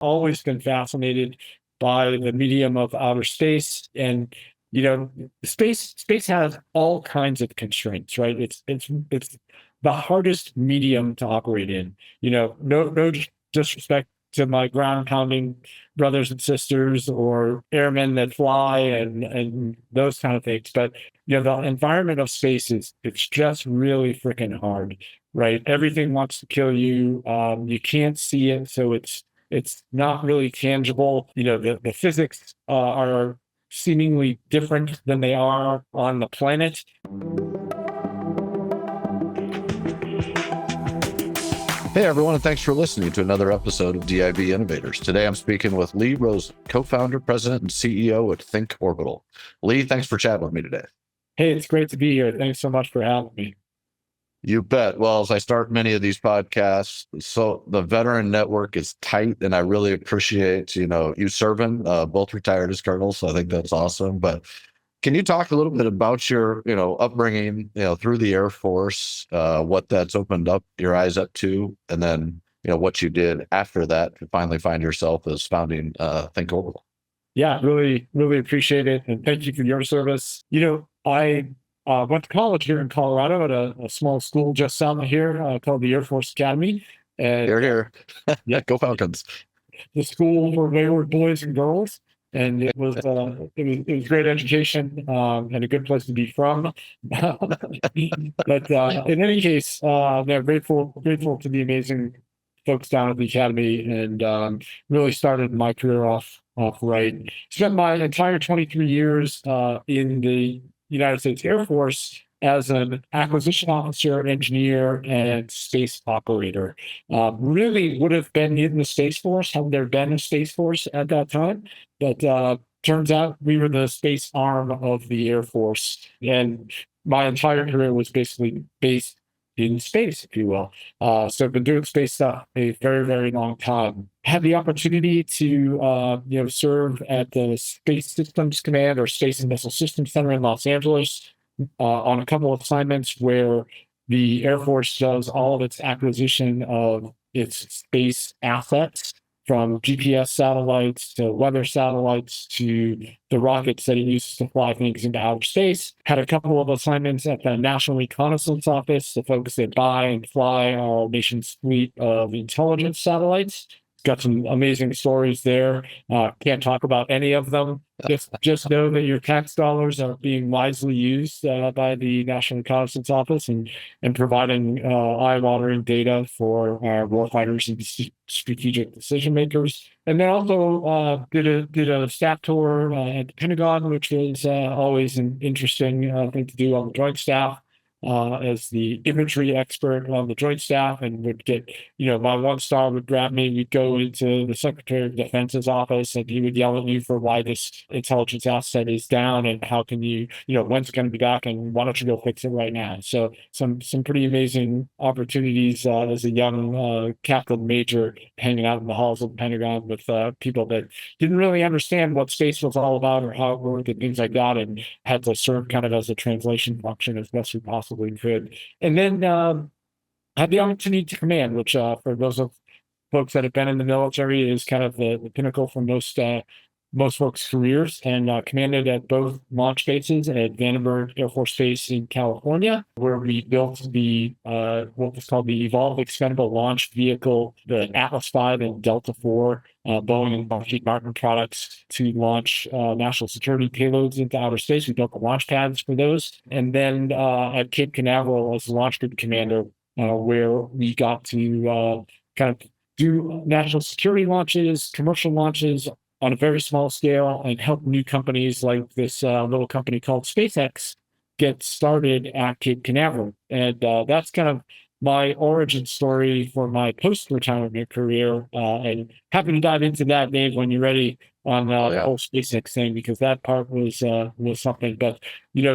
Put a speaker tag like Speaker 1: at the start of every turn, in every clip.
Speaker 1: always been fascinated by the medium of outer space. And, space has all kinds of constraints, right? It's the hardest medium to operate in. No disrespect to my ground pounding brothers and sisters or airmen that fly and those kind of things. But the environment of space it's just really freaking hard, right? Everything wants to kill you. You can't see it, so it's not really tangible. The physics are seemingly different than they are on the planet.
Speaker 2: Hey everyone, and thanks for listening to another episode of DIB Innovators. Today I'm speaking with Lee Rosen, co-founder, president, and CEO at ThinkOrbital. Lee, thanks for chatting with me today.
Speaker 1: Hey, it's great to be here. Thanks so much for having me.
Speaker 2: You bet. Well, as I start many of these podcasts, so the veteran network is tight, and I really appreciate, you serving, both retired as colonels. So I think that's awesome. But can you talk a little bit about your, upbringing, through the Air Force, what that's opened up your eyes up to, and then, what you did after that to finally find yourself as founding ThinkOrbital?
Speaker 1: Yeah, really, really appreciate it. And thank you for your service. I went to college here in Colorado at a small school just south of here called the Air Force Academy. And
Speaker 2: Here.
Speaker 1: yeah,
Speaker 2: Go Falcons.
Speaker 1: The school for wayward boys and girls. And it was great education and a good place to be from. But in any case, yeah, grateful to the amazing folks down at the academy, and really started my career off right. Spent my entire 23 years in the United States Air Force as an acquisition officer, engineer, and space operator. Really would have been in the Space Force had there been a Space Force at that time. But turns out we were the space arm of the Air Force. And my entire career was basically based in space, if you will. So I've been doing space stuff a very, very long time. Had the opportunity to serve at the Space Systems Command or Space and Missile Systems Center in Los Angeles on a couple of assignments where the Air Force does all of its acquisition of its space assets, from GPS satellites to weather satellites to the rockets that it uses to fly things into outer space. Had a couple of assignments at the National Reconnaissance Office, the folks that buy and fly our nation's fleet of intelligence satellites. Got some amazing stories there. Can't talk about any of them. Just know that your tax dollars are being wisely used by the National Reconnaissance Office and providing eye-watering data for our warfighters and strategic decision makers. And then also did a staff tour at the Pentagon, which was always an interesting thing to do on the Joint Staff. As the imagery expert on the Joint Staff, and would get, my one star would grab me. We'd go into the Secretary of Defense's office, and he would yell at me for why this intelligence asset is down, and how can you, when's it going to be back, and why don't you go fix it right now? So some pretty amazing opportunities as a young captain major, hanging out in the halls of the Pentagon with people that didn't really understand what space was all about or how it worked and things like that, and had to serve kind of as a translation function as best we possibly could. And then had the opportunity to command, which for those of folks that have been in the military is kind of the pinnacle for most folks' careers, and commanded at both launch bases at Vandenberg Air Force Base in California, where we built the what was called the Evolved Expendable Launch Vehicle, the Atlas V and Delta IV Boeing and Lockheed Martin products to launch national security payloads into outer space. We built the launch pads for those. And then at Cape Canaveral as launch group commander, where we got to kind of do national security launches, commercial launches on a very small scale, and help new companies like this little company called SpaceX get started at Cape Canaveral. And that's kind of my origin story for my post-retirement career. And happy to dive into that, Dave, when you're ready on the whole SpaceX thing, because that part was something. But,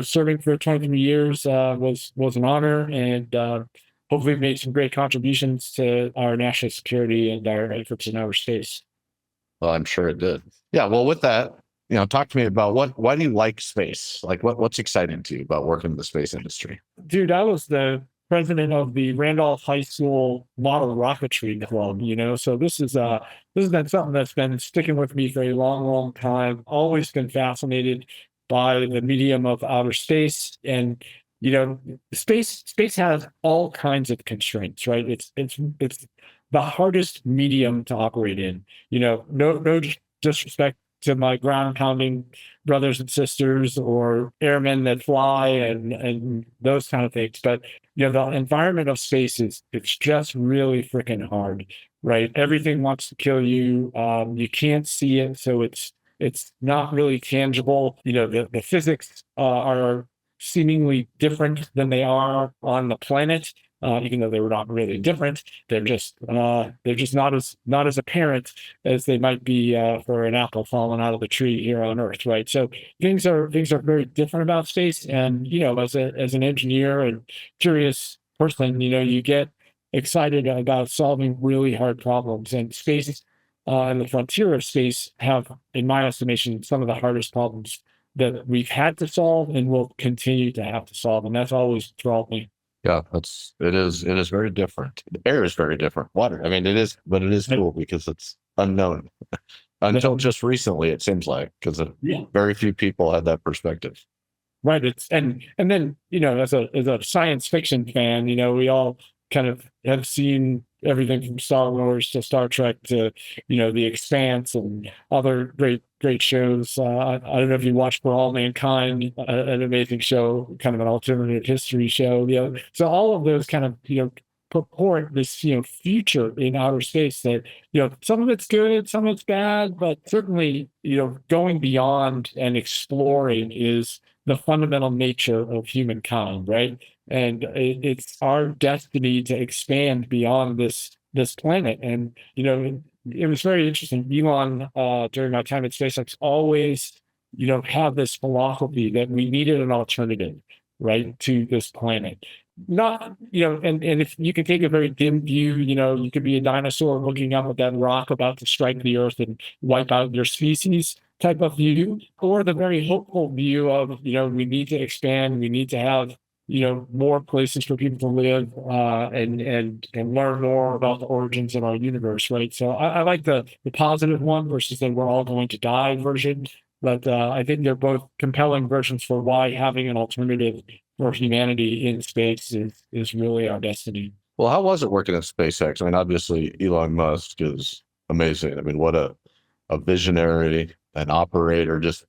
Speaker 1: serving for 23 years was an honor, and hopefully made some great contributions to our national security and our efforts in outer space.
Speaker 2: Well, I'm sure it did. Yeah. Well, with that, talk to me about why do you like space? Like what's exciting to you about working in the space industry?
Speaker 1: Dude, I was the president of the Randolph High School Model Rocketry Club, so this has been something that's been sticking with me for a long, long time. Always been fascinated by the medium of outer space. And, space has all kinds of constraints, right? It's the hardest medium to operate in. No disrespect to my ground pounding brothers and sisters or airmen that fly and those kind of things. But the environment of space it's just really freaking hard, right? Everything wants to kill you. You can't see it, so it's not really tangible. The physics are seemingly different than they are on the planet, even though they were not really different. They're just not as apparent as they might be for an apple falling out of the tree here on Earth, right? So things are very different about space. And as an engineer and curious person, you get excited about solving really hard problems. And space and the frontier of space have, in my estimation, some of the hardest problems that we've had to solve and will continue to have to solve. And that's always enthralled me.
Speaker 2: Yeah, it is very different. The air is very different. Water, I mean, it is, but it is cool because it's unknown until just recently, it seems like, because very few people had that perspective.
Speaker 1: Right. And then, as a science fiction fan, we all kind of have seen everything from Star Wars to Star Trek to, The Expanse and other great shows. I don't know if you watched For All Mankind, an amazing show, kind of an alternative history show. So all of those kind of, purport this, future in outer space that, some of it's good, some of it's bad, but certainly, going beyond and exploring is the fundamental nature of humankind, right? And it's our destiny to expand beyond this planet. And it was very interesting. Elon, during my time at SpaceX, always have this philosophy that we needed an alternative, right, to this planet. Not and if you can take a very dim view, you could be a dinosaur looking up at that rock about to strike the Earth and wipe out your species type of view, or the very hopeful view of we need to expand, we need to have more places for people to live, and learn more about the origins of our universe, right? So I like the positive one versus the we're all going to die version. But I think they're both compelling versions for why having an alternative for humanity in space is really our destiny.
Speaker 2: Well, how was it working at SpaceX? I mean, obviously Elon Musk is amazing. I mean, what a visionary, an operator, just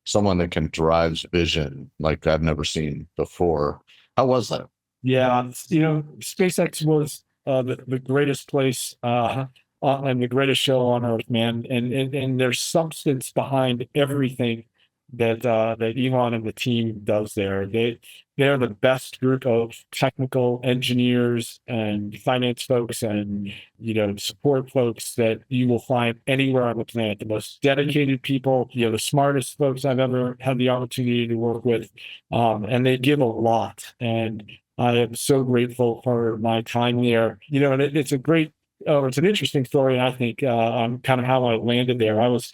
Speaker 2: someone that can drive vision like I've never seen before. How was that?
Speaker 1: Yeah, SpaceX was the greatest place and the greatest show on earth, man. And there's substance behind everything that Elon and the team does there. They're the best group of technical engineers and finance folks and support folks that you will find anywhere on the planet. The most dedicated people, the smartest folks I've ever had the opportunity to work with, and they give a lot. And I am so grateful for my time there. And it's an interesting story. I think on kind of how I landed there. I was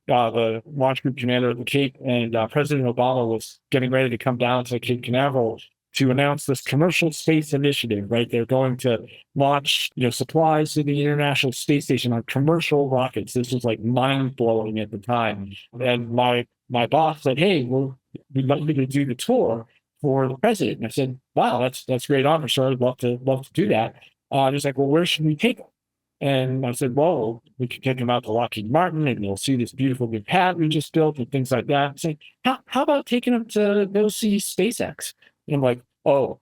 Speaker 1: the launch group commander at the Cape, and President Obama was getting ready to come down to Cape Canaveral to announce this commercial space initiative, right? They're going to launch, supplies to the International Space Station on commercial rockets. This was like mind blowing at the time. And my boss said, "Hey, we'd like you to do the tour for the president." And I said, "Wow, that's great honor, sir. I'd love to do that." He's like, "Well, where should we take him?" And I said, "Well, we could take him out to Lockheed Martin and you'll see this beautiful new pad we just built and things like that." Saying, how about taking him to go see SpaceX? And I'm like, "Oh,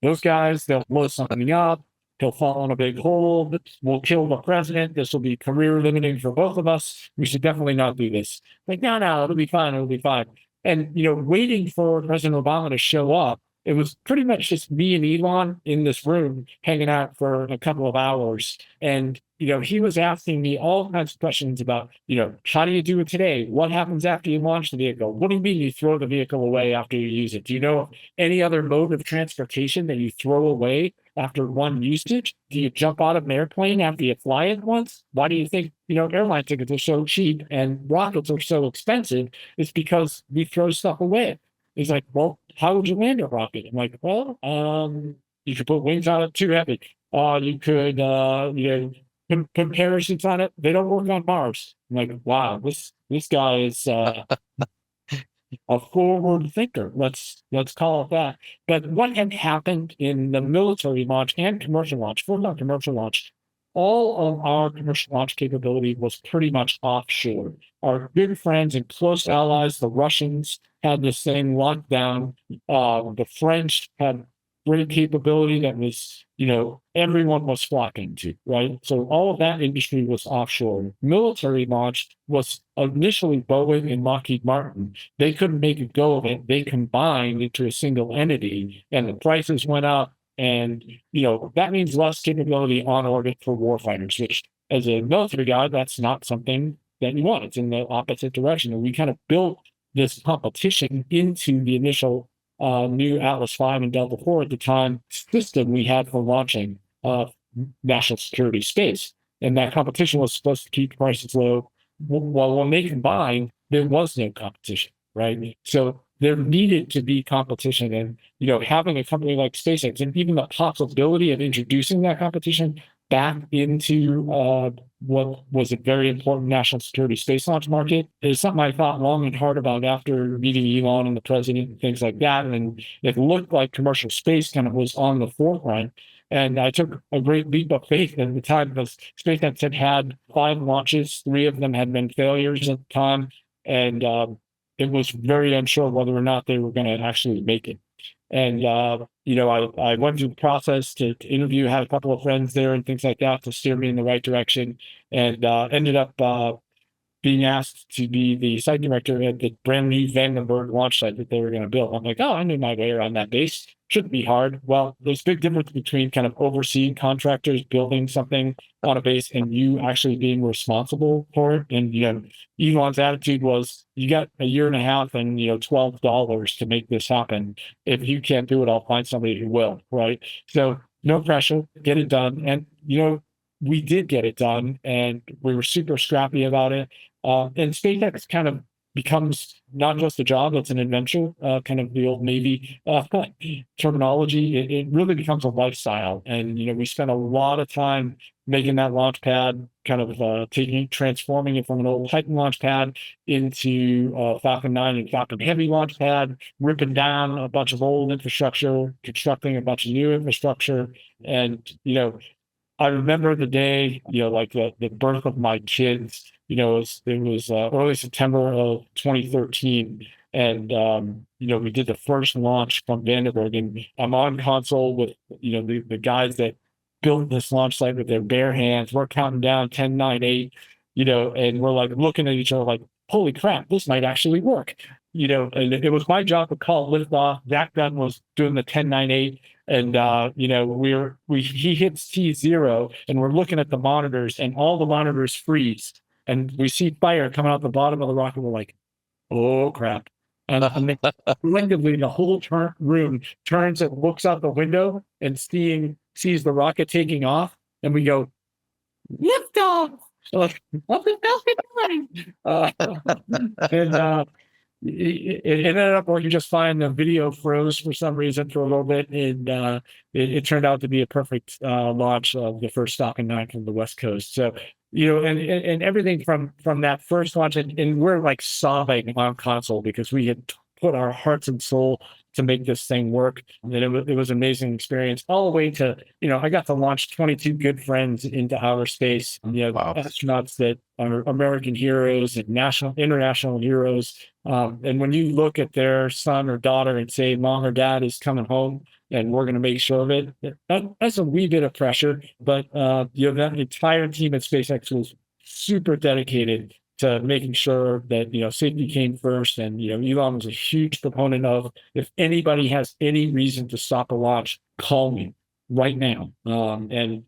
Speaker 1: those guys, they'll blow something up. He'll fall in a big hole. We'll kill the president. This will be career limiting for both of us. We should definitely not do this." Like, no, it'll be fine. It'll be fine. And, waiting for President Obama to show up, it was pretty much just me and Elon in this room hanging out for a couple of hours. And, he was asking me all kinds of questions about, how do you do it today? What happens after you launch the vehicle? What do you mean you throw the vehicle away after you use it? Do you know any other mode of transportation that you throw away after one usage? Do you jump out of an airplane after you fly it once? Why do you think, airline tickets are so cheap and rockets are so expensive? It's because we throw stuff away. He's like, "Well, how would you land a rocket? I'm like, well, you could put wings on it, too heavy. You could, put parachutes on it. They don't work on Mars. I'm like, wow, this guy is a forward thinker. Let's call it that. But what had happened in the military launch and commercial launch, for not commercial launch, all of our commercial launch capability was pretty much offshore. Our good friends and close allies, the Russians, had this thing locked down. The French had great capability that was, everyone was flocking to, right? So all of that industry was offshore. Military launch was initially Boeing and Lockheed Martin. They couldn't make a go of it. They combined into a single entity, and the prices went up. And, that means less capability on orbit for warfighters, which as a military guy, that's not something that you want. It's in the opposite direction. And we kind of built this competition into the initial new Atlas V and Delta IV at the time system we had for launching national security space. And that competition was supposed to keep prices low. Well, when they combined, there was no competition, right? So there needed to be competition, and having a company like SpaceX and even the possibility of introducing that competition back into what was a very important national security space launch market is something I thought long and hard about after meeting Elon and the president and things like that. And it looked like commercial space kind of was on the forefront. And I took a great leap of faith at the time because SpaceX had 5 launches. 3 of them had been failures at the time. And it was very unsure whether or not they were going to actually make it. And, I went through the process to interview, had a couple of friends there and things like that to steer me in the right direction, and ended up being asked to be the site director at the brand new Vandenberg launch site that they were going to build. I'm like, oh, I knew my way around that base. Shouldn't be hard. Well, there's a big difference between kind of overseeing contractors building something on a base and you actually being responsible for it. And, Elon's attitude was, you got a year and a half and, $12 to make this happen. If you can't do it, I'll find somebody who will, right? So no pressure, get it done. And, we did get it done and we were super scrappy about it. And SpaceX kind of becomes not just a job, it's an adventure, kind of the old Navy terminology. It really becomes a lifestyle. And, we spent a lot of time making that launch pad, kind of transforming it from an old Titan launch pad into Falcon 9 and Falcon Heavy launch pad, ripping down a bunch of old infrastructure, constructing a bunch of new infrastructure. And, I remember the day, like the birth of my kids, it was early September of 2013. And, we did the first launch from Vandenberg, and I'm on console with, the guys that built this launch site with their bare hands. We're counting down 10, 9, 8, and we're like looking at each other like, holy crap, this might actually work. And it was my job to call liftoff. Zach Dunn was doing the 10, 9, 8. And he hits T0 and we're looking at the monitors and all the monitors freeze. And we see fire coming out the bottom of the rocket. We're like, oh crap. And collectively the whole room turns and looks out the window and sees the rocket taking off. And we go, liftoff. So like, what the hell's doing? And it ended up working just fine. The video froze for some reason for a little bit, and it turned out to be a perfect launch of the first Falcon 9 from the West Coast. So, and everything from that first launch, and we're like sobbing on console because we had put our hearts and soul to make this thing work. And it was an amazing experience all the way to, I got to launch 22 good friends into outer space,
Speaker 2: Wow.
Speaker 1: astronauts that are American heroes and international heroes. And when you look at their son or daughter and say, mom or dad is coming home and we're going to make sure of it, that's a wee bit of pressure. But, that entire team at SpaceX was super dedicated to making sure that, safety came first. And, Elon was a huge proponent of, if anybody has any reason to stop a launch, call me right now. And,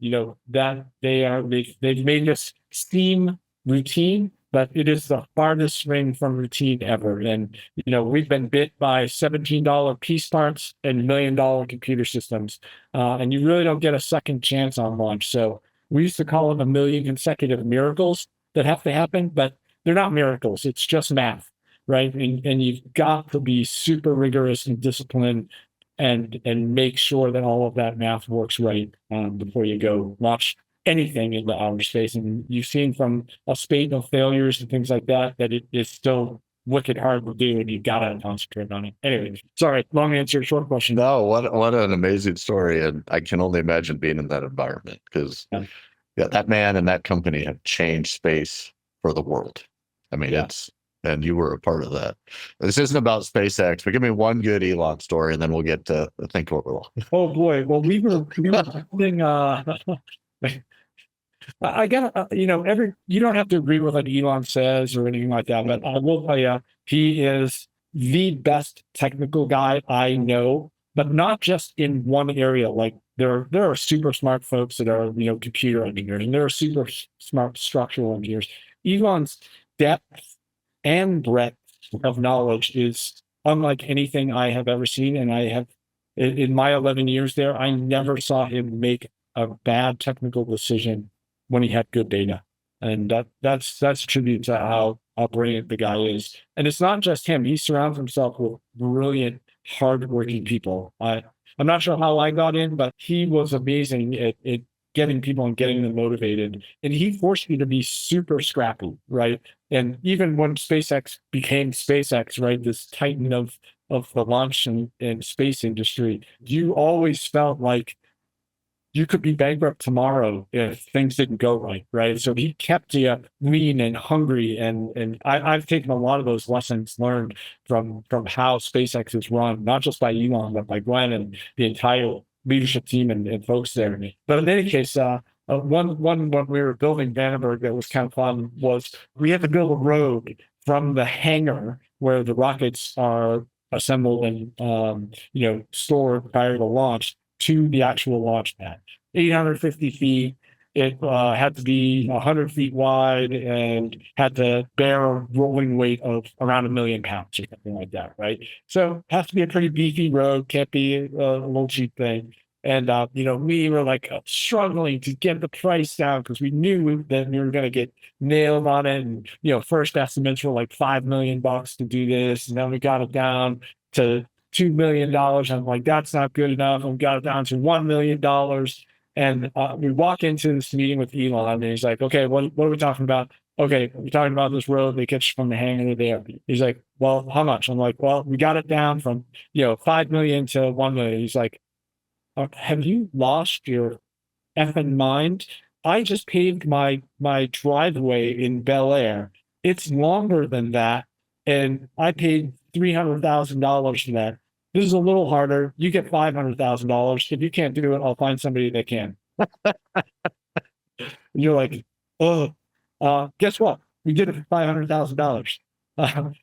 Speaker 1: that they've made this seem routine, but it is the farthest thing from routine ever. And, we've been bit by $17 piece parts and $1 million computer systems. And you really don't get a second chance on launch. So we used to call them a million consecutive miracles that have to happen, but they're not miracles. It's just math. right? And you've got to be super rigorous and disciplined and make sure that all of that math works right before you go launch anything into outer space. And you've seen from a spate of failures and things like that, that it is still wicked hard to do, and you've got to concentrate on it. Anyway, sorry, long answer, short question.
Speaker 2: No, what an amazing story. And I can only imagine being in that environment because yeah, that man and that company have changed space for the world. I mean, and you were a part of that. This isn't about SpaceX, but give me one good Elon story and then we'll get to ThinkOrbital.
Speaker 1: Oh boy. Well, we were building, I got, you don't have to agree with what Elon says or anything like that, but I will tell you, he is the best technical guy I know, but not just in one area. Like there are super smart folks that are, computer engineers, and there are super smart structural engineers. Elon's depth and breadth of knowledge is unlike anything I have ever seen. And I have, in my 11 years there, I never saw him make a bad technical decision when he had good data. And that's a tribute to how brilliant the guy is. And it's not just him. He surrounds himself with brilliant, hardworking people. I'm not sure how I got in, but he was amazing at getting people and getting them motivated. And he forced me to be super scrappy, right? And even when SpaceX became SpaceX, right, this titan of the launch and space industry, you always felt like you could be bankrupt tomorrow if things didn't go right, right? So he kept you lean and hungry, and I've taken a lot of those lessons learned from how SpaceX is run, not just by Elon, but by Glenn and the entire leadership team and folks there. But in any case, one when we were building Vandenberg that was kind of fun was we had to build a road from the hangar where the rockets are assembled and stored prior to launch to the actual launch pad. 850 feet. It had to be 100 feet wide and had to bear a rolling weight of around 1 million pounds or something like that, right? So it has to be a pretty beefy road, can't be a little cheap thing. And, we were like struggling to get the price down because we knew that we were going to get nailed on it. And, first estimates were like $5 million to do this. And then we got it down to $2 million. I'm like, that's not good enough. And we got it down to $1 million. And we walk into this meeting with Elon, and he's like, okay, what are we talking about? Okay, we're talking about this road that gets from the hangar to there. He's like, well, how much? I'm like, well, we got it down from, 5 million to 1 million. He's like, have you lost your effing mind? I just paved my driveway in Bel Air. It's longer than that. And I paid $300,000 for that. This is a little harder. You get $500,000. If you can't do it, I'll find somebody that can. And you're like, oh, guess what? We did it for $500,000.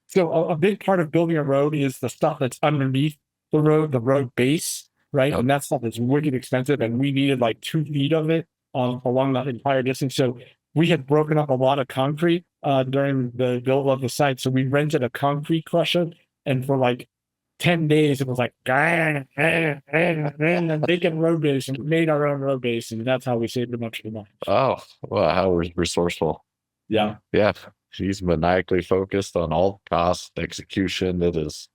Speaker 1: So a big part of building a road is the stuff that's underneath the road base, right? And that stuff is wicked expensive. And we needed like 2 feet of it along that entire distance. So we had broken up a lot of concrete during the build of the site. So we rented a concrete crusher, and for like 10 days, it was like, making road base, and we made our own road base. And that's how we saved a bunch of money.
Speaker 2: Oh, well, how resourceful.
Speaker 1: Yeah.
Speaker 2: Yeah. She's maniacally focused on all cost execution. It's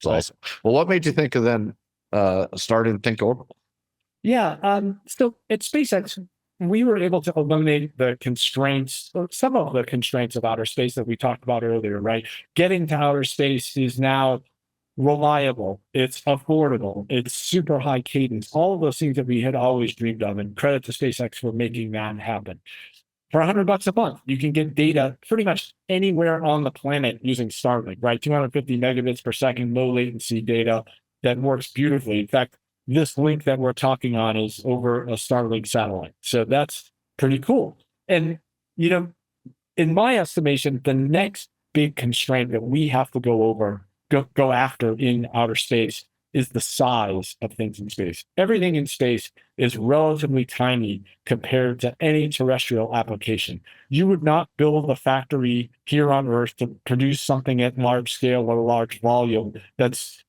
Speaker 2: awesome. Well, what made you think of then starting ThinkOrbital?
Speaker 1: Yeah. So at SpaceX, we were able to eliminate the constraints, or some of the constraints of outer space that we talked about earlier, right? Getting to outer space is now reliable, it's affordable, it's super high cadence, all of those things that we had always dreamed of. And credit to SpaceX for making that happen. For $100 a month, you can get data pretty much anywhere on the planet using Starlink, right? 250 megabits per second, low latency data that works beautifully. In fact, this link that we're talking on is over a Starlink satellite. So that's pretty cool. And, in my estimation, the next big constraint that we have to go after in outer space is the size of things in space. Everything in space is relatively tiny compared to any terrestrial application. You would not build a factory here on Earth to produce something at large scale or large volume that's,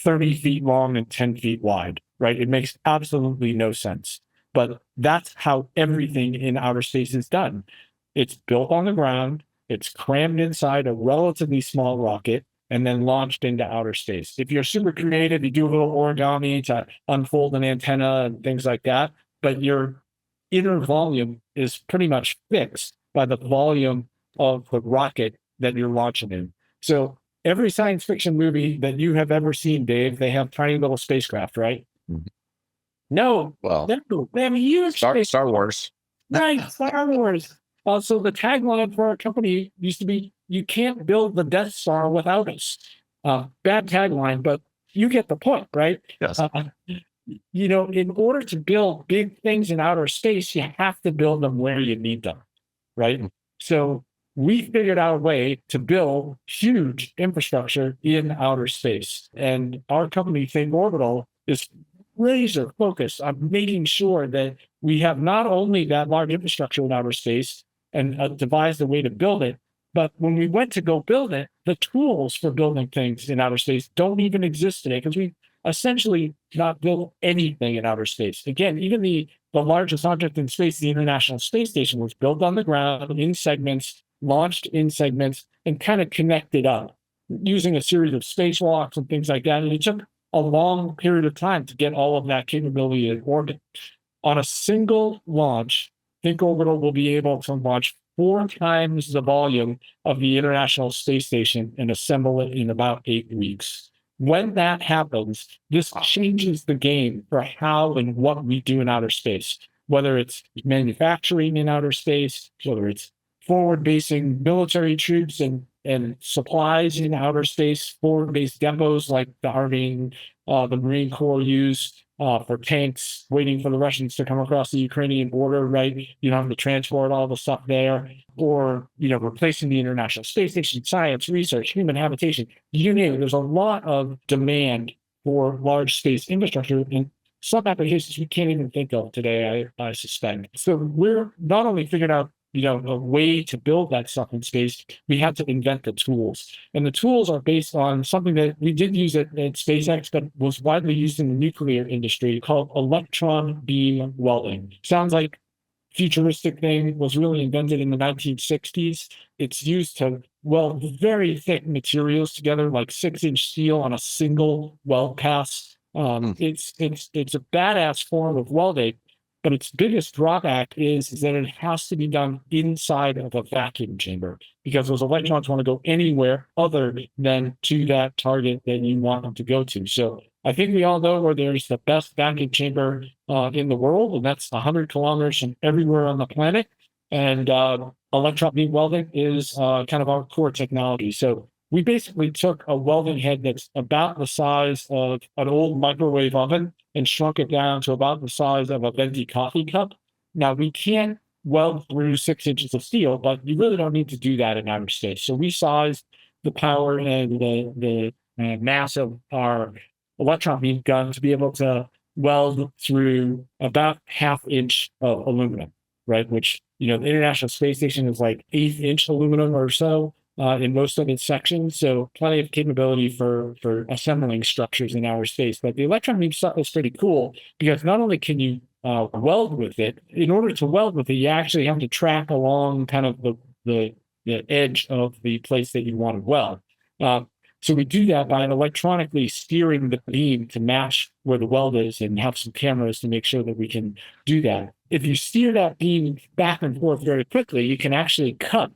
Speaker 1: 30 feet long and 10 feet wide, right? It makes absolutely no sense. But that's how everything in outer space is done. It's built on the ground. It's crammed inside a relatively small rocket and then launched into outer space. If you're super creative, you do a little origami to unfold an antenna and things like that, but your inner volume is pretty much fixed by the volume of the rocket that you're launching in. So every science fiction movie that you have ever seen, Dave, they have tiny little spacecraft, right?
Speaker 2: Mhm.
Speaker 1: No,
Speaker 2: Well,
Speaker 1: no, they have a huge
Speaker 2: Star Wars.
Speaker 1: Right, Star Wars. So the tagline for our company used to be, "You can't build the Death Star without us." Bad tagline, but you get the point, right?
Speaker 2: Yes.
Speaker 1: In order to build big things in outer space, you have to build them where you need them, right?
Speaker 2: Mm.
Speaker 1: So we figured out a way to build huge infrastructure in outer space. And our company, ThinkOrbital, is laser focused on making sure that we have not only that large infrastructure in outer space and devised a way to build it, but when we went to go build it, the tools for building things in outer space don't even exist today because we essentially not built anything in outer space. Again, even the largest object in space, the International Space Station, was built on the ground in segments, launched in segments, and kind of connected up using a series of spacewalks and things like that. And it took a long period of time to get all of that capability in orbit. On a single launch, ThinkOrbital will be able to launch 4 times the volume of the International Space Station and assemble it in about 8 weeks. When that happens, this changes the game for how and what we do in outer space, whether it's manufacturing in outer space, whether it's forward basing military troops and supplies in outer space, forward based depots like the Army, the Marine Corps use for tanks, waiting for the Russians to come across the Ukrainian border, right? You don't have to transport all the stuff there, or replacing the International Space Station, science, research, human habitation. You name it. There's a lot of demand for large space infrastructure, and some applications we can't even think of today, I suspect. So we're not only figuring out a way to build that stuff in space, we had to invent the tools. And the tools are based on something that we did use at SpaceX, but was widely used in the nuclear industry called electron beam welding. Sounds like futuristic thing, was really invented in the 1960s. It's used to weld very thick materials together, like 6-inch steel on a single weld pass. It's a badass form of welding, but its biggest drawback is that it has to be done inside of a vacuum chamber because those electrons want to go anywhere other than to that target that you want them to go to. So I think we all know where there's the best vacuum chamber in the world, and that's 100 kilometers from everywhere on the planet. And electron beam welding is kind of our core technology. So we basically took a welding head that's about the size of an old microwave oven and shrunk it down to about the size of a venti coffee cup. Now, we can't weld through 6 inches of steel, but you really don't need to do that in outer space. So we sized the power and the mass of our electron beam gun to be able to weld through about 1/2 inch of aluminum, right? Which, the International Space Station is like 1/8 inch aluminum or so in most of its sections. So plenty of capability for assembling structures in outer space. But the electron beam stuff is pretty cool because not only can you weld with it, in order to weld with it, you actually have to track along kind of the edge of the place that you want to weld. So we do that by electronically steering the beam to match where the weld is and have some cameras to make sure that we can do that. If you steer that beam back and forth very quickly, you can actually cut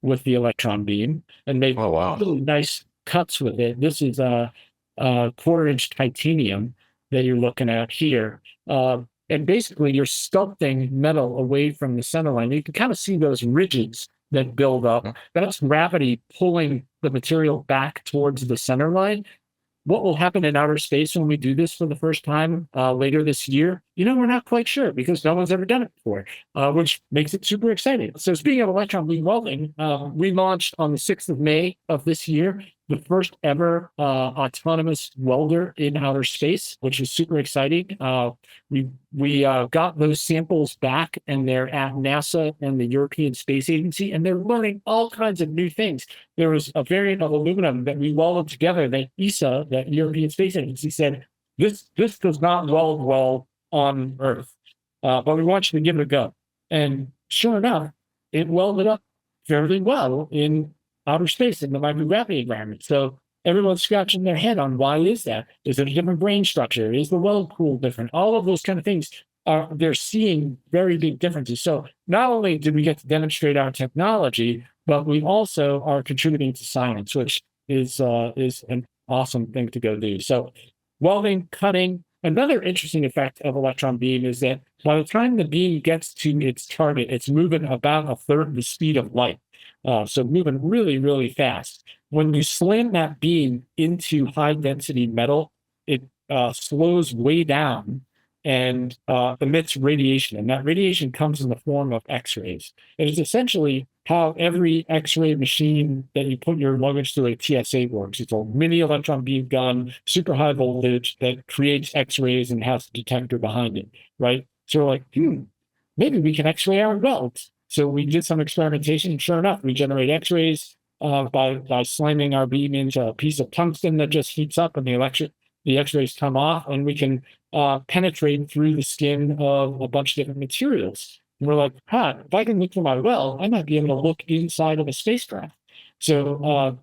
Speaker 1: with the electron beam and make really nice cuts with it. This is a 1/4 inch titanium that you're looking at here. And basically you're sculpting metal away from the center line. You can kind of see those ridges that build up. That's gravity pulling the material back towards the center line. What will happen in outer space when we do this for the first time later this year? We're not quite sure because no one's ever done it before, which makes it super exciting. So speaking of electron beam welding, we launched on the 6th of May of this year the first ever autonomous welder in outer space, which is super exciting. We got those samples back, and they're at NASA and the European Space Agency, and they're learning all kinds of new things. There was a variant of aluminum that we welded together that ESA, that European Space Agency, said, this does not weld well on Earth, but we want you to give it a go. And sure enough, it welded up fairly well in outer space in the microgravity environment. So everyone's scratching their head on why is that? Is it a different brain structure? Is the well pool different? All of those kind of things they're seeing very big differences. So not only did we get to demonstrate our technology, but we also are contributing to science, which is an awesome thing to go do. So welding, cutting. Another interesting effect of electron beam is that by the time the beam gets to its target, it's moving about a third the speed of light. So moving really, really fast. When you slam that beam into high density metal, it slows way down and emits radiation. And that radiation comes in the form of X-rays. It is essentially how every X-ray machine that you put your luggage through a TSA works. It's a mini electron beam gun, super high voltage that creates X-rays and has a detector behind it, right? So we're like, maybe we can X-ray our welds. So we did some experimentation, and sure enough, we generate X-rays by slamming our beam into a piece of tungsten that just heats up, and the X-rays come off, and we can penetrate through the skin of a bunch of different materials. And we're like, if I can look through my well, I might be able to look inside of a spacecraft. So,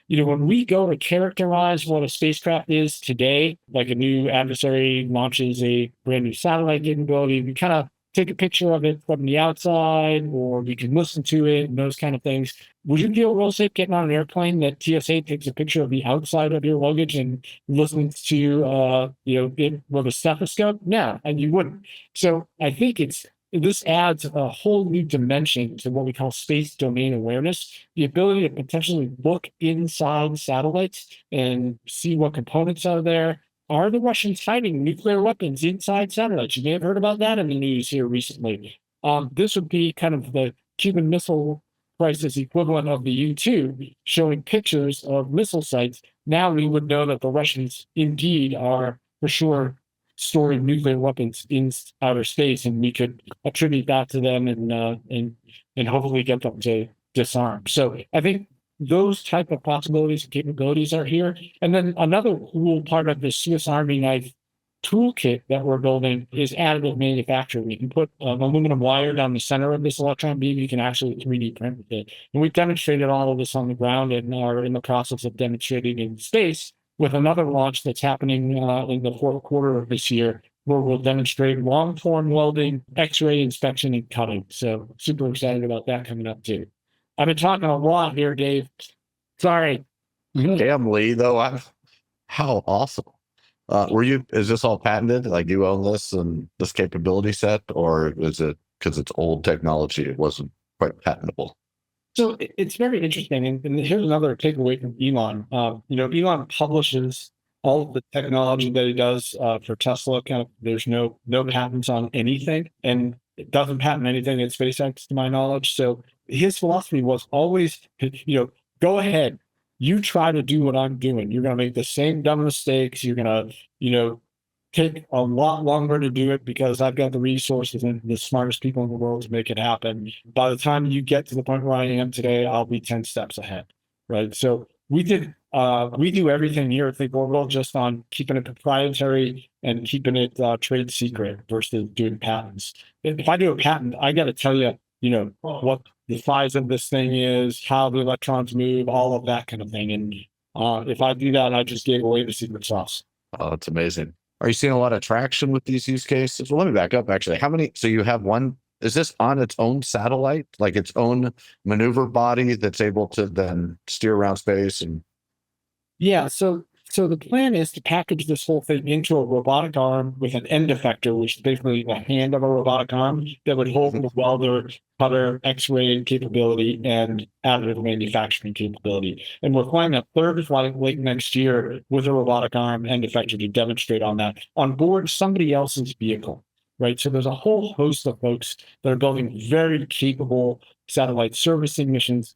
Speaker 1: when we go to characterize what a spacecraft is today, like a new adversary launches a brand new satellite capability, we kind of take a picture of it from the outside, or we can listen to it and those kind of things. Would you feel real safe getting on an airplane that TSA takes a picture of the outside of your luggage and listens to, it with a stethoscope? No, and you wouldn't. So I think this adds a whole new dimension to what we call space domain awareness, the ability to potentially look inside satellites and see what components are there. Are the Russians hiding nuclear weapons inside satellites? You may have heard about that in the news here recently. This would be kind of the Cuban Missile Crisis equivalent of the U-2, showing pictures of missile sites. Now we would know that the Russians indeed are for sure storing nuclear weapons in outer space, and we could attribute that to them and hopefully get them to disarm. So I think those type of possibilities and capabilities are here. And then another cool part of the Swiss Army knife toolkit that we're building is additive manufacturing. You can put an aluminum wire down the center of this electron beam. You can actually 3D print with it. And we've demonstrated all of this on the ground and are in the process of demonstrating in space with another launch that's happening in the fourth quarter of this year, where we'll demonstrate long-form welding, X-ray inspection, and cutting. So super excited about that coming up too. I've been talking a lot here, Dave. Sorry.
Speaker 2: Damn, Lee, though, how awesome. Is this all patented? Like you own this and this capability set, or is it because it's old technology, it wasn't quite patentable?
Speaker 1: So it's very interesting. And here's another takeaway from Elon. Elon publishes all of the technology that he does for Tesla. There's no patents on anything, and it doesn't patent anything at SpaceX, to my knowledge. So his philosophy was always, go ahead, you try to do what I'm doing. You're going to make the same dumb mistakes. You're going to, take a lot longer to do it because I've got the resources and the smartest people in the world to make it happen. By the time you get to the point where I am today, I'll be 10 steps ahead. Right. So we do everything here at ThinkOrbital just on keeping it proprietary and keeping it trade secret versus doing patents. If I do a patent, I got to tell you, what the size of this thing is, how the electrons move, all of that kind of thing. And if I do that, I just gave away the secret sauce.
Speaker 2: Oh, that's amazing. Are you seeing a lot of traction with these use cases? Well, let me back up actually. So you have one, is this on its own satellite, like its own maneuver body that's able to then steer around space? And
Speaker 1: yeah, so the plan is to package this whole thing into a robotic arm with an end effector, which is basically the hand of a robotic arm that would hold the welder, cutter, X-ray capability, and additive manufacturing capability. And we're flying a third flight late next year with a robotic arm end effector to demonstrate on that on board somebody else's vehicle. Right. So there's a whole host of folks that are building very capable satellite servicing missions.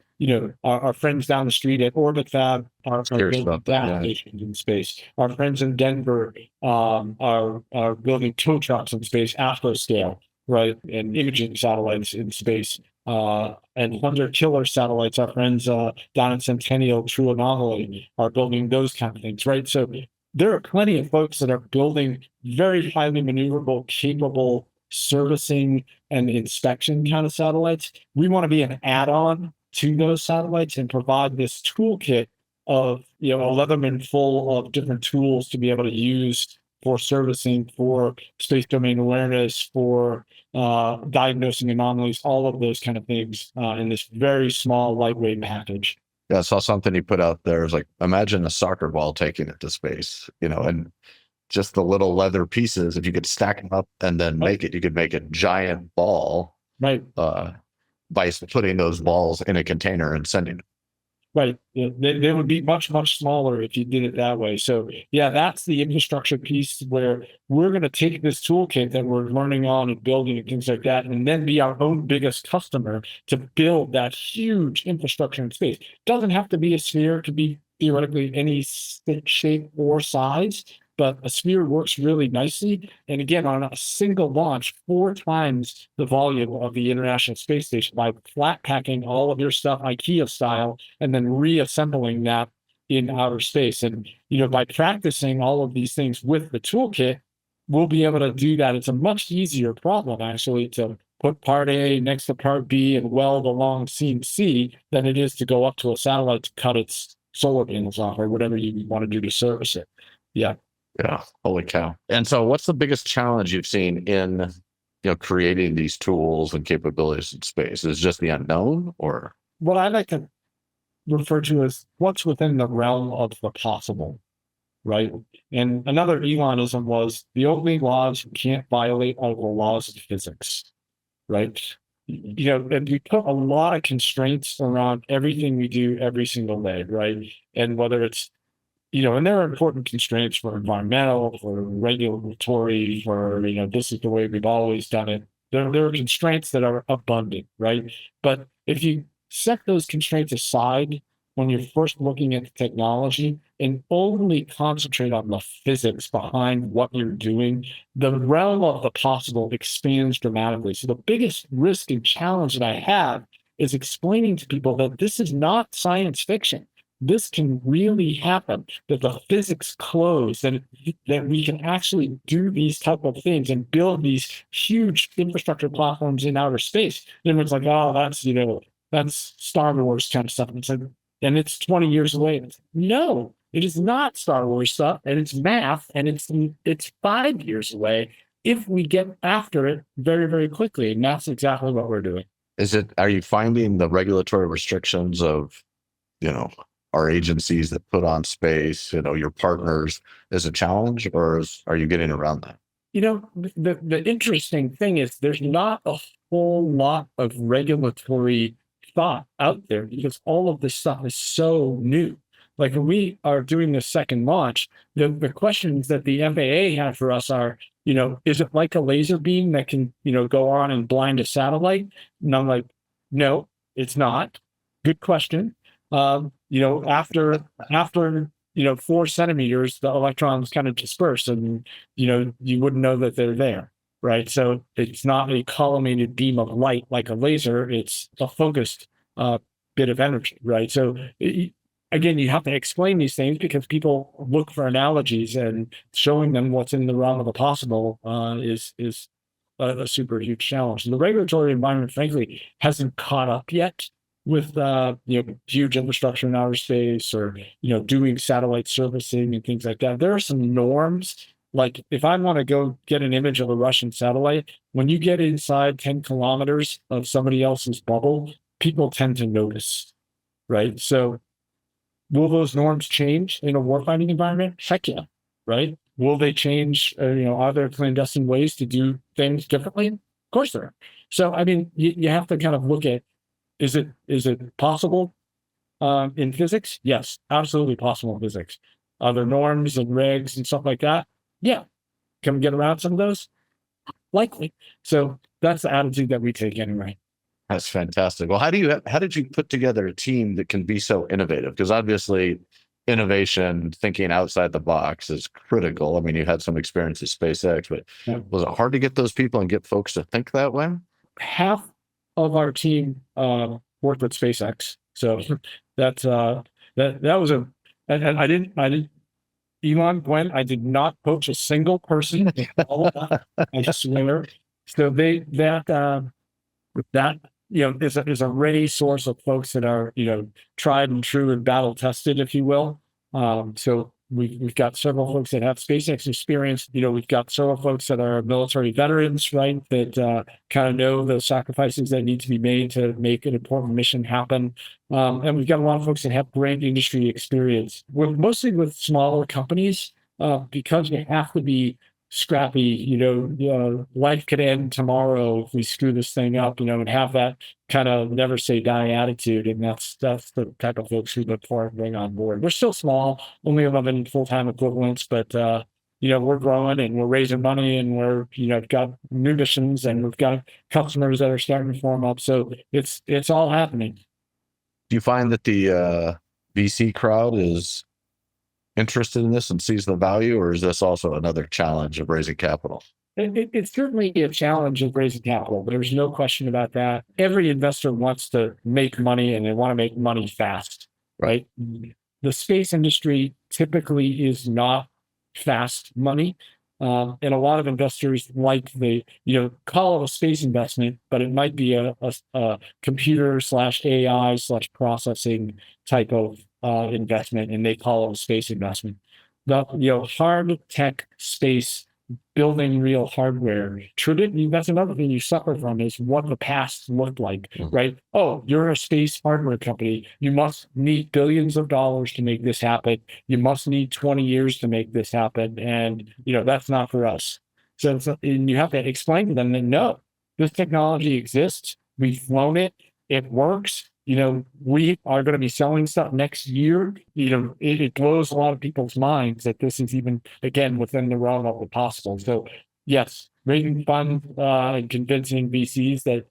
Speaker 1: Our friends down the street at Orbit Fab are building applications in space. Our friends in Denver are building tow trucks in space, Astro scale, right, and imaging satellites in space. And hunter killer satellites. Our friends down in Centennial, True Anomaly, are building those kind of things, right? So there are plenty of folks that are building very highly maneuverable, capable servicing and inspection kind of satellites. We want to be an add-on to those satellites and provide this toolkit of, a Leatherman full of different tools to be able to use for servicing, for space domain awareness, for diagnosing anomalies, all of those kind of things in this very small, lightweight package.
Speaker 2: Yeah, I saw something he put out there. It was like, imagine a soccer ball taking it to space, and just the little leather pieces, if you could stack them up and then you could make a giant ball,
Speaker 1: right?
Speaker 2: By putting those balls in a container and sending them.
Speaker 1: Right. They would be much, much smaller if you did it that way. So yeah, that's the infrastructure piece where we're going to take this toolkit that we're learning on and building and things like that, and then be our own biggest customer to build that huge infrastructure in space. It doesn't have to be a sphere, it could be theoretically any shape or size, but a sphere works really nicely. And again, on a single launch, 4 times the volume of the International Space Station by flat packing all of your stuff IKEA style and then reassembling that in outer space. And, by practicing all of these things with the toolkit, we'll be able to do that. It's a much easier problem, actually, to put part A next to part B and weld along seam C than it is to go up to a satellite to cut its solar panels off or whatever you want to do to service it. Yeah.
Speaker 2: Yeah. Holy cow. And so what's the biggest challenge you've seen in, creating these tools and capabilities in space? Is it just the unknown, or?
Speaker 1: What I like to refer to as what's within the realm of the possible, right? And another Elonism was the only laws you can't violate are the laws of physics, right? And we put a lot of constraints around everything we do every single day, right? And whether it's, and there are important constraints for environmental, for regulatory, for, this is the way we've always done it. There are constraints that are abundant, right? But if you set those constraints aside when you're first looking at the technology and only concentrate on the physics behind what you're doing, the realm of the possible expands dramatically. So the biggest risk and challenge that I have is explaining to people that this is not science fiction. This can really happen, that the physics close, that we can actually do these type of things and build these huge infrastructure platforms in outer space. And everyone's like, oh, that's Star Wars kind of stuff. And it's like, and it's 20 years away. And it's, no, it is not Star Wars stuff, and it's math, and it's 5 years away if we get after it very, very quickly. And that's exactly what we're doing.
Speaker 2: Are you finding the regulatory restrictions of, our agencies that put on space, your partners, is a challenge, or are you getting around that?
Speaker 1: The interesting thing is there's not a whole lot of regulatory thought out there because all of this stuff is so new. Like when we are doing the second launch, the questions that the FAA have for us are, is it like a laser beam that can, go on and blind a satellite? And I'm like, no, it's not. Good question. After 4 centimeters, the electrons kind of disperse and, you wouldn't know that they're there, right? So it's not a collimated beam of light like a laser. It's a focused bit of energy, right? So again, you have to explain these things because people look for analogies, and showing them what's in the realm of the possible is a super huge challenge. And the regulatory environment, frankly, hasn't caught up yet with huge infrastructure in outer space or doing satellite servicing and things like that. There are some norms. Like if I want to go get an image of a Russian satellite, when you get inside 10 kilometers of somebody else's bubble, people tend to notice, right? So will those norms change in a warfighting environment? Heck yeah, right? Will they change, are there clandestine ways to do things differently? Of course there are. So, I mean, you have to kind of look at, is it possible in physics? Yes, absolutely possible in physics. Are there norms and regs and stuff like that? Yeah. Can we get around some of those? Likely. So that's the attitude that we take anyway.
Speaker 2: That's fantastic. Well, how did you put together a team that can be so innovative? Because obviously innovation, thinking outside the box is critical. I mean, you had some experience at SpaceX, but was it hard to get those people and get folks to think that way?
Speaker 1: Half of our team worked with SpaceX. So that was and I didn't Elon, Gwen, I did not poach a single person. I swear. So that is a ready source of folks that are, tried and true and battle tested, if you will. So we've got several folks that have SpaceX experience. We've got several folks that are military veterans, right? That kind of know the sacrifices that need to be made to make an important mission happen. And we've got a lot of folks that have great industry experience. We're mostly with smaller companies because you have to be scrappy. Life could end tomorrow if we screw this thing up. And have that kind of never say die attitude. And that's the type of folks we look for and bring on board. We're still small, only 11 full-time equivalents, but we're growing and we're raising money and we're, got new missions and we've got customers that are starting to form up. So it's all happening.
Speaker 2: Do you find that the VC crowd is interested in this and sees the value, or is this also another challenge of raising capital?
Speaker 1: It's certainly a challenge of raising capital. There's no question about that. Every investor wants to make money and they want to make money fast, right? The space industry typically is not fast money. And a lot of investors like call it a space investment, but it might be a computer/AI/processing type of investment, and they call it a space investment. The hard tech space, building real hardware. That's another thing you suffer from is what the past looked like, right? Oh, you're a space hardware company. You must need billions of dollars to make this happen. You must need 20 years to make this happen. And, that's not for us. So and you have to explain to them that no, this technology exists. We've flown it. It works. We are going to be selling stuff next year. It blows a lot of people's minds that this is even, again, within the realm of the possible. So, yes, raising funds and convincing VCs that,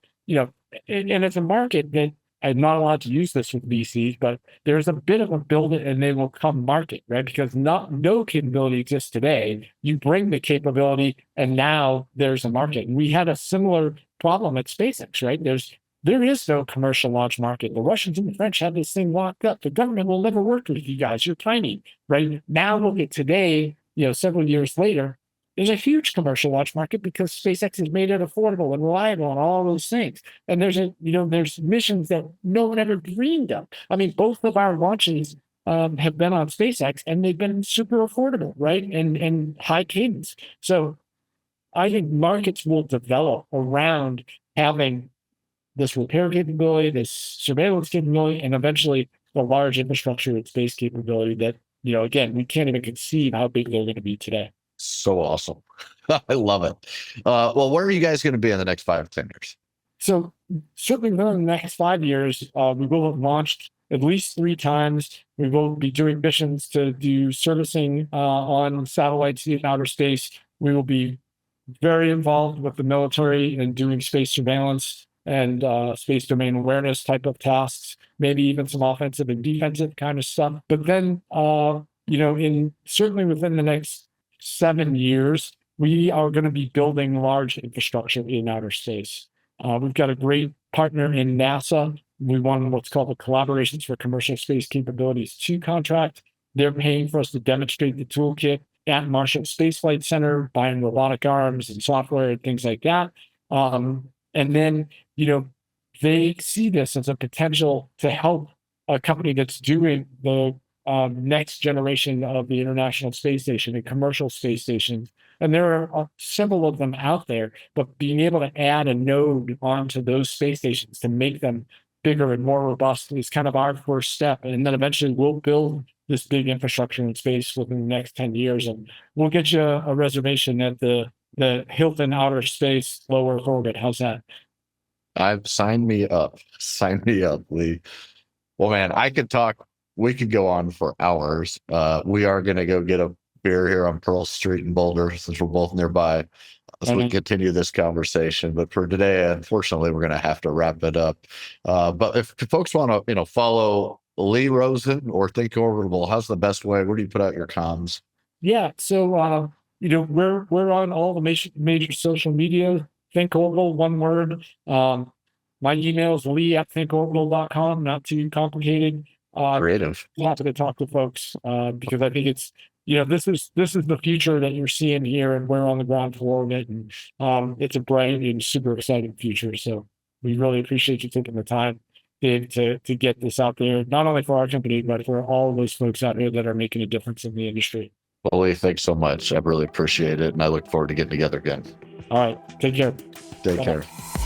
Speaker 1: and it's a market that I'm not allowed to use this with VCs, but there's a bit of a build it and they will come market, right? Because no capability exists today. You bring the capability and now there's a market. And we had a similar problem at SpaceX, right? There is no commercial launch market. The Russians and the French have this thing locked up. The government will never work with you guys. You're tiny, right? Now look at today, several years later, there's a huge commercial launch market because SpaceX has made it affordable and reliable and all those things. And there's missions that no one ever dreamed of. I mean, both of our launches have been on SpaceX and they've been super affordable, right? And high cadence. So I think markets will develop around having this repair capability, this surveillance capability, and eventually the large infrastructure and space capability that, again, we can't even conceive how big they're going to be today.
Speaker 2: So awesome. I love it. Well, where are you guys going to be in the next 5 to 10 years?
Speaker 1: So certainly within the next 5 years, we will have launched at least 3 times. We will be doing missions to do servicing on satellites in outer space. We will be very involved with the military and doing space surveillance and space domain awareness type of tasks, maybe even some offensive and defensive kind of stuff. But then, certainly within the next 7 years, we are going to be building large infrastructure in outer space. We've got a great partner in NASA. We won what's called the Collaborations for Commercial Space Capabilities 2 contract. They're paying for us to demonstrate the toolkit at Marshall Space Flight Center, buying robotic arms and software and things like that. And then, they see this as a potential to help a company that's doing the next generation of the International Space Station and commercial space stations. And there are several of them out there, but being able to add a node onto those space stations to make them bigger and more robust is kind of our first step. And then eventually we'll build this big infrastructure in space within the next 10 years. And we'll get you a reservation at the Hilton Outer Space Low Earth Orbit. How's that?
Speaker 2: I've signed me up. Sign me up, Lee. Well, man, we could go on for hours. We are going to go get a beer here on Pearl Street in Boulder since we're both nearby as we continue this conversation. But for today, unfortunately, we're going to have to wrap it up. But if folks want to, follow Lee Rosen or ThinkOrbital, how's the best way? Where do you put out your comms?
Speaker 1: Yeah. So, we're on all the major social media. ThinkOrbital, one word. My email is lee@thinkorbital.com. Not too complicated.
Speaker 2: Creative.
Speaker 1: Happy to talk to folks because I think it's this is the future that you're seeing here, and we're on the ground floor of it, and it's a bright and super exciting future. So we really appreciate you taking the time, Dave, to get this out there, not only for our company, but for all those folks out there that are making a difference in the industry.
Speaker 2: Well, Lee, thanks so much. I really appreciate it. And I look forward to getting together again.
Speaker 1: All right. Take care.
Speaker 2: Take
Speaker 1: Bye-bye.
Speaker 2: care.